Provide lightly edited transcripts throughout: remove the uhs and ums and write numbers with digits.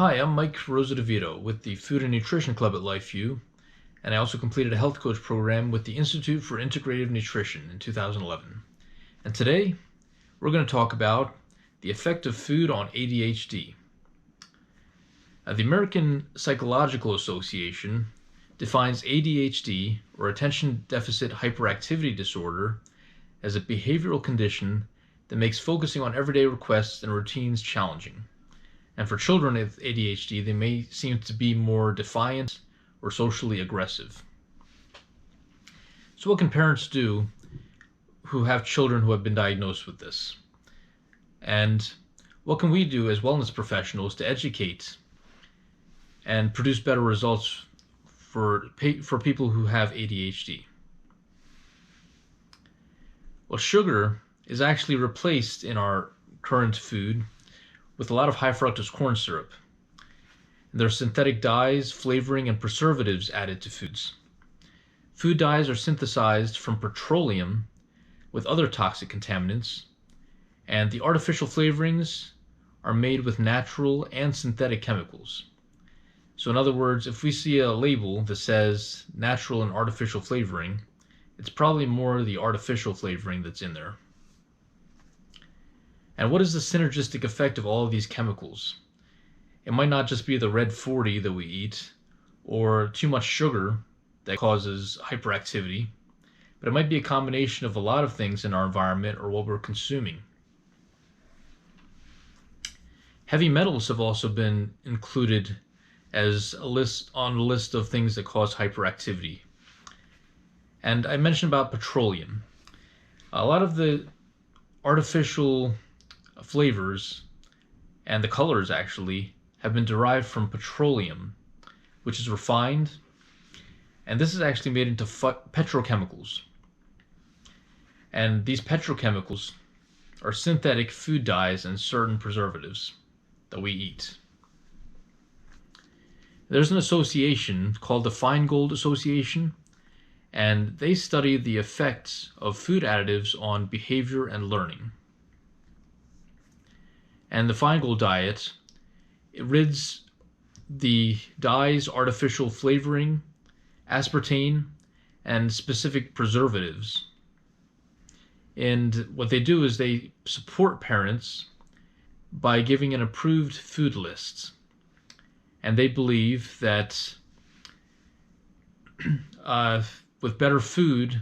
Hi, I'm Mike DeVito with the Food and Nutrition Club at LifeView, and I also completed a health coach program with the Institute for Integrative Nutrition in 2011. And today, we're going to talk about the effect of food on ADHD. The American Psychological Association defines ADHD, or Attention Deficit Hyperactivity Disorder, as a behavioral condition that makes focusing on everyday requests and routines challenging. And for children with ADHD, they may seem to be more defiant or socially aggressive. So what can parents do who have children who have been diagnosed with this? And what can we do as wellness professionals to educate and produce better results for people who have ADHD? Well, sugar is actually replaced in our current food with a lot of high fructose corn syrup. There are synthetic dyes, flavoring, and preservatives added to foods. Food dyes are synthesized from petroleum with other toxic contaminants, and the artificial flavorings are made with natural and synthetic chemicals. So in other words, if we see a label that says natural and artificial flavoring, it's probably more the artificial flavoring that's in there. And what is the synergistic effect of all of these chemicals? It might not just be the red 40 that we eat or too much sugar that causes hyperactivity, but it might be a combination of a lot of things in our environment or what we're consuming. Heavy metals have also been included as a list of things that cause hyperactivity. And I mentioned about petroleum. A lot of the artificial flavors and the colors actually have been derived from petroleum, which is refined, and this is actually made into petrochemicals. And these petrochemicals are synthetic food dyes and certain preservatives that we eat. There's an association called the Feingold Association, and they study the effects of food additives on behavior and learning. And the Feingold diet, it rids the dyes, artificial flavoring, aspartame, and specific preservatives. And what they do is they support parents by giving an approved food list. And they believe that with better food,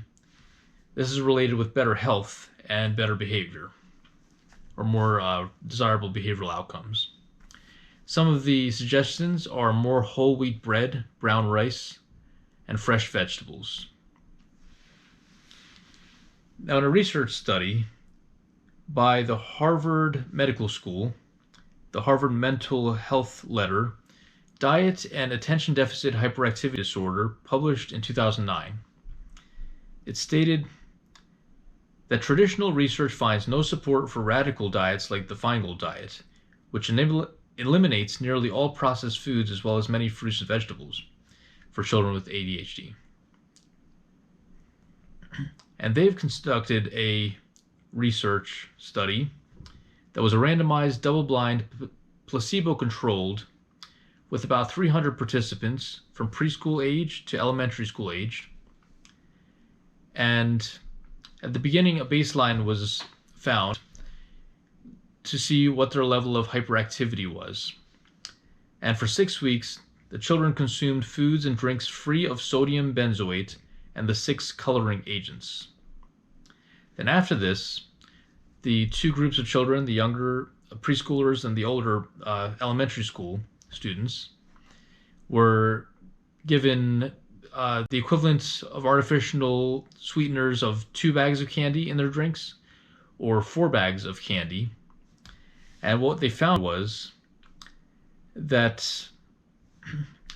this is related with better health and better behavior, or more desirable behavioral outcomes. Some of the suggestions are more whole wheat bread, brown rice, and fresh vegetables. Now, in a research study by the Harvard Medical School, the Harvard Mental Health Letter, Diet and Attention Deficit Hyperactivity Disorder, published in 2009, it stated that traditional research finds no support for radical diets like the Feingold diet, which eliminates nearly all processed foods as well as many fruits and vegetables for children with ADHD. And they've conducted a research study that was a randomized, double-blind, placebo-controlled with about 300 participants from preschool age to elementary school age. And at the beginning, a baseline was found to see what their level of hyperactivity was. And for 6 weeks, the children consumed foods and drinks free of sodium benzoate and the 6 coloring agents. Then after this, the two groups of children, the younger preschoolers and the older elementary school students, were given the equivalent of artificial sweeteners of 2 bags of candy in their drinks or 4 bags of candy. And what they found was that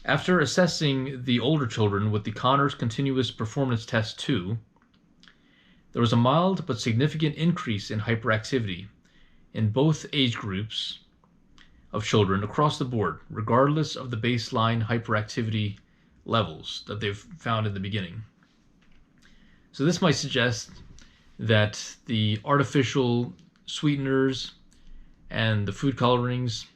after assessing the older children with the Conners Continuous Performance Test 2, there was a mild but significant increase in hyperactivity in both age groups of children across the board, regardless of the baseline hyperactivity levels that they've found in the beginning. So this might suggest that the artificial sweeteners and the food colorings,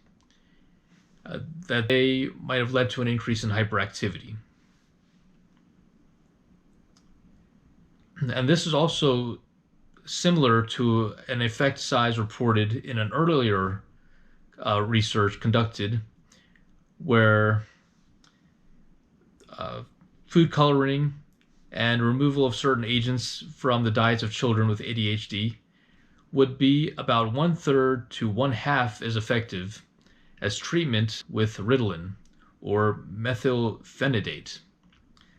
that they might have led to an increase in hyperactivity. And this is also similar to an effect size reported in an earlier research conducted where food coloring and removal of certain agents from the diets of children with ADHD would be about 1/3 to 1/2 as effective as treatment with Ritalin or methylphenidate.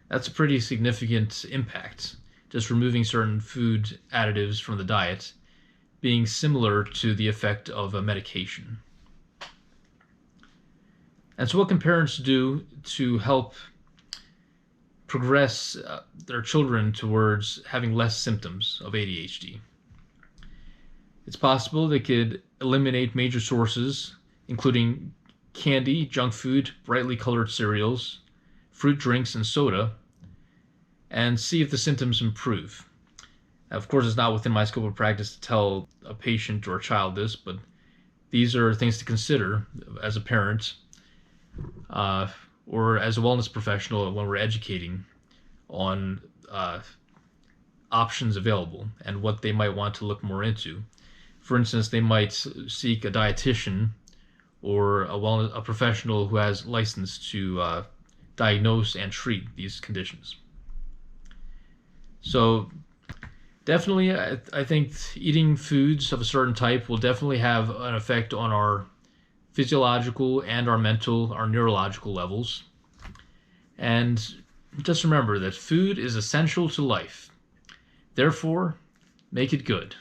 That's a pretty significant impact, just removing certain food additives from the diet, being similar to the effect of a medication. And so what can parents do to help progress their children towards having less symptoms of ADHD? It's possible they could eliminate major sources, including candy, junk food, brightly colored cereals, fruit drinks, and soda, and see if the symptoms improve. Now, of course, it's not within my scope of practice to tell a patient or a child this, but these are things to consider as a parent or as a wellness professional when we're educating on options available and what they might want to look more into. For instance, they might seek a dietitian or a professional who has license to diagnose and treat these conditions. So definitely, I think eating foods of a certain type will definitely have an effect on our physiological and our mental, our neurological levels. And just remember that food is essential to life. Therefore, make it good.